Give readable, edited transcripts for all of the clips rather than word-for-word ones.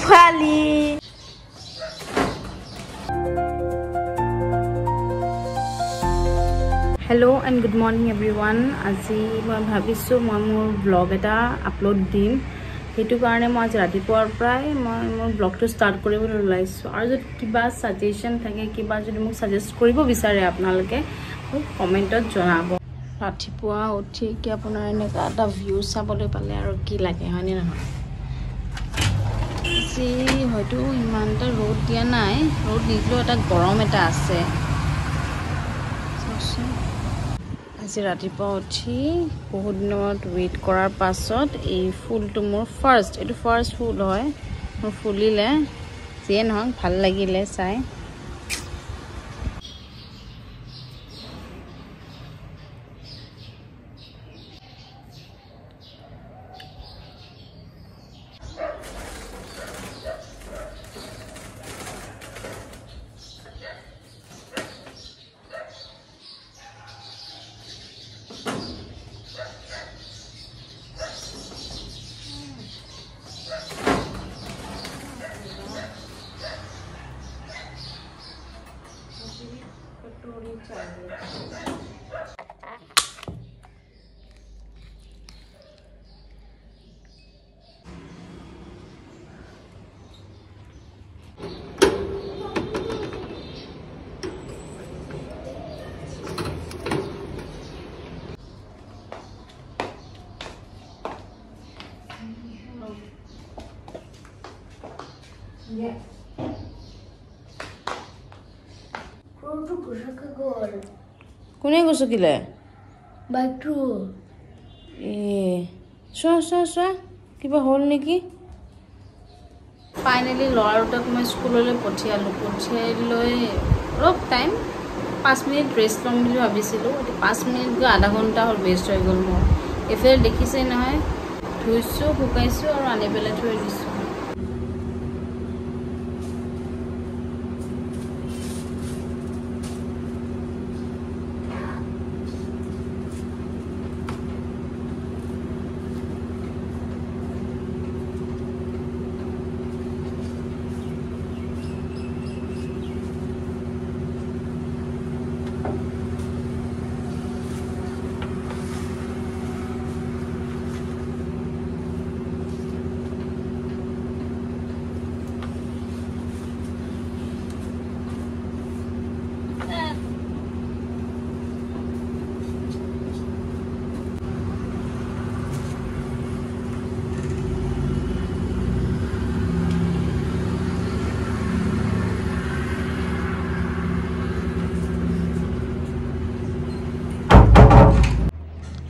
পোৱালি hello' and good morning everyone আজি মই ভাবিছোঁ মই মোৰ ব্লগ এটা আপলোড দিম সেইটো কাৰণে মই আজি ৰাতিপুৱাৰ পৰাই মই মোৰ ব্লগটো ষ্টাৰ্ট কৰিবলৈ ওলাইছোঁ আৰু যদি কিবা ছাজেশ্যন থাকে কিবা যদি মোক ছাজেষ্ট কৰিব বিচাৰে আপোনালোকে মোক কমেণ্টত জনাব ৰাতিপুৱা উঠি কি আপোনাৰ এনেকুৱা এটা ভিউ চাবলৈ পালে আৰু কি লাগে হয়নে নহয় আজি হয়তো ইমান এটা ৰ'দ দিয়া নাই ৰ'দ নিদিলেও এটা গৰম এটা আছে আজি ৰাতিপুৱা উঠি বহুত দিনত ৱেইট কৰাৰ পাছত এই ফুলটো মোৰ এইটো ফাৰ্ষ্ট ফুল হয় মোৰ ফুলিলে যিয়ে নহওক ভাল লাগিলে চাই Yeah. কোনে গছকিলে বাইকটো চোৱা কিবা হ'ল নেকি ফাইনেলি ল'ৰা দুটাক মই স্কুললৈ পঠিয়াই লৈ অলপ টাইম 5 মিনিট ৰেষ্ট ল'ম বুলি ভাবিছিলোঁ 5 মিনিট গৈ আধা ঘণ্টা হ'ল ৱেষ্ট হৈ গ'ল মোৰ এইফালে দেখিছেই নহয় ধুইছোঁ শুকাইছোঁ আৰু আনি পেলাই থৈ দিছোঁ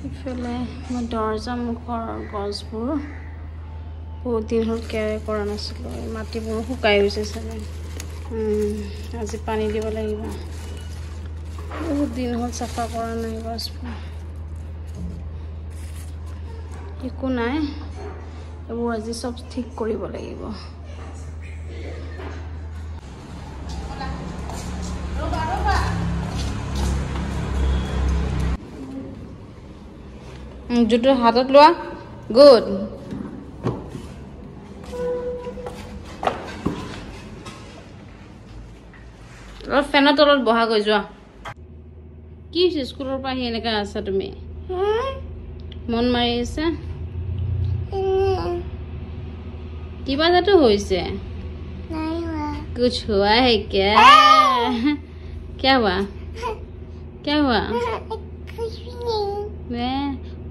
ইফালে মই দৰ্জা মুখৰ গছবোৰ বহুত দিন হ'ল কেয়াৰ কৰা নাছিলোঁ মাটিবোৰ শুকাই গৈছে চাগে আজি পানী দিব লাগিব বহুত দিন হ'ল চাফা কৰা নাই গছবোৰ একো নাই এইবোৰ আজি চব ঠিক কৰিব লাগিব জুটো হাতত লোৱা গুড অলপ ফেনৰ তলত বহা গৈ যোৱা কি হৈছে স্কুলৰ পৰা আহি এনেকৈ আছা তুমি মন মাৰি আছে কিবা যাতো হৈছে कुछ हुआ है क्या हुआ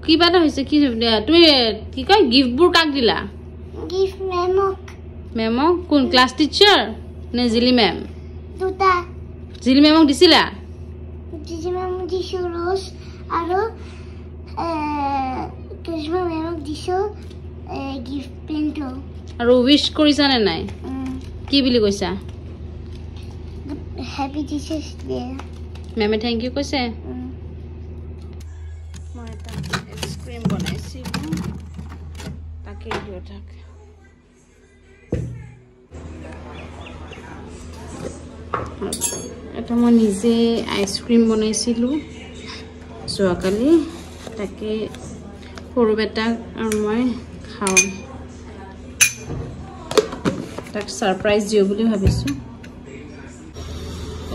কিবা এটা হৈছে কি তুমি কি কয় গিফ্টবোৰ কাক দিলা গিফ্ট মেমক কোন ক্লাছ টিচাৰ নে জিলি মেম দুটা জিলি মেমক দিছিলা দিছো ৰ'জ আৰু কৃষ্ণ মেমক দিছো গিফ্ট পেনটো আৰু উইশ কৰিছা নে নাই কি বুলি কৈছা হ্যাপি টিচাৰ্ছ ডে মেমে থ্যাংক ইউ কৈছে মই এটা আইচক্ৰীম বনাইছিলোঁ তাকে দিও থাক এটা মই নিজে আইচক্ৰীম বনাইছিলোঁ যোৱাকালি তাকে সৰু বেটাক আৰু মই খাওঁ তাক সারপ্রাইজ দিও বুলি ভাবিছো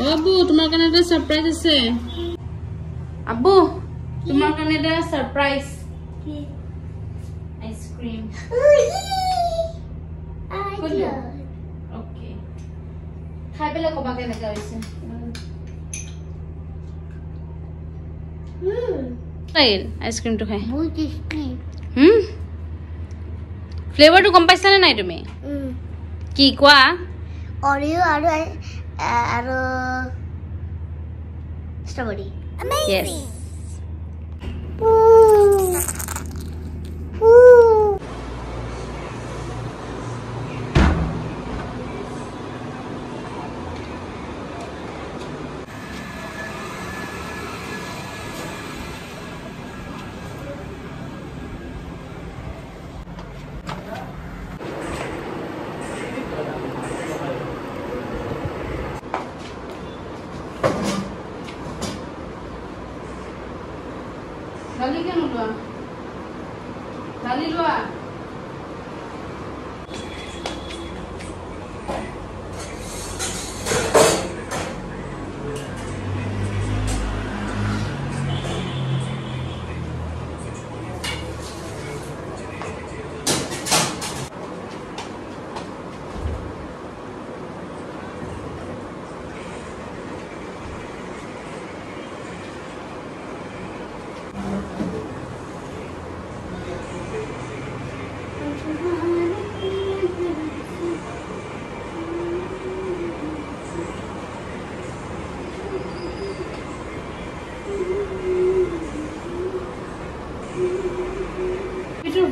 আবু তোমার কানে এটা সারপ্রাইজ আছে আবু তোমার কানে এটা সারপ্রাইজ কি আইসক্রিম ওকে খাই পেলে কবা কেনে হইছে তাইল আইসক্রিমটো খাই বহুত টেস্টি ফ্লেভারটো কম পাইছা না নাই তুমি কি কোৱা অৰিও আৰু strawberry yes Dali kan udah. Dali dua.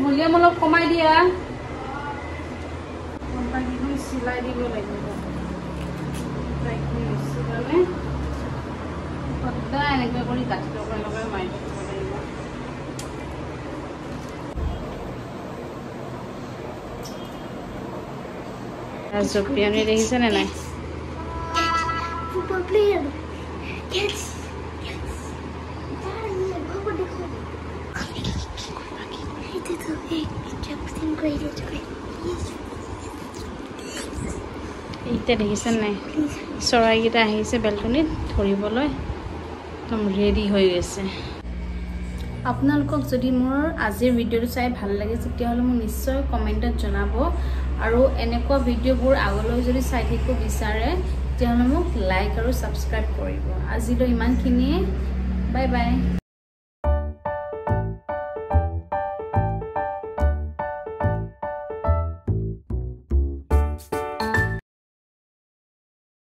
Volume অলপ কমাই দিয়া কোনটাকিখন সিলাই দিব লাগিব তাইখন সিলালে সদায় এনেকৈ কৰি কাটি লগাই লগাই মাৰি দিব লাগিব জপিয়ানি দেখিছে নে নাই ফুটবল প্লেয়াৰ yes এইটা দেখিছে নাই চৰাইকেইটা আহিছে বেলকনিত ধৰিবলৈ একদম ৰেডি হৈ গৈছে আপোনালোকক যদি মোৰ আজিৰ ভিডিঅ'টো চাই ভাল লাগে তেতিয়াহ'লে মোক নিশ্চয় কমেণ্টত জনাব আৰু এনেকুৱা ভিডিঅ'বোৰ আগলৈ যদি চাই থাকিব বিচাৰে তেতিয়াহ'লে মোক লাইক আৰু সাবস্ক্ৰাইব কৰিব আজিলৈ ইমানখিনিয়ে বাই বাই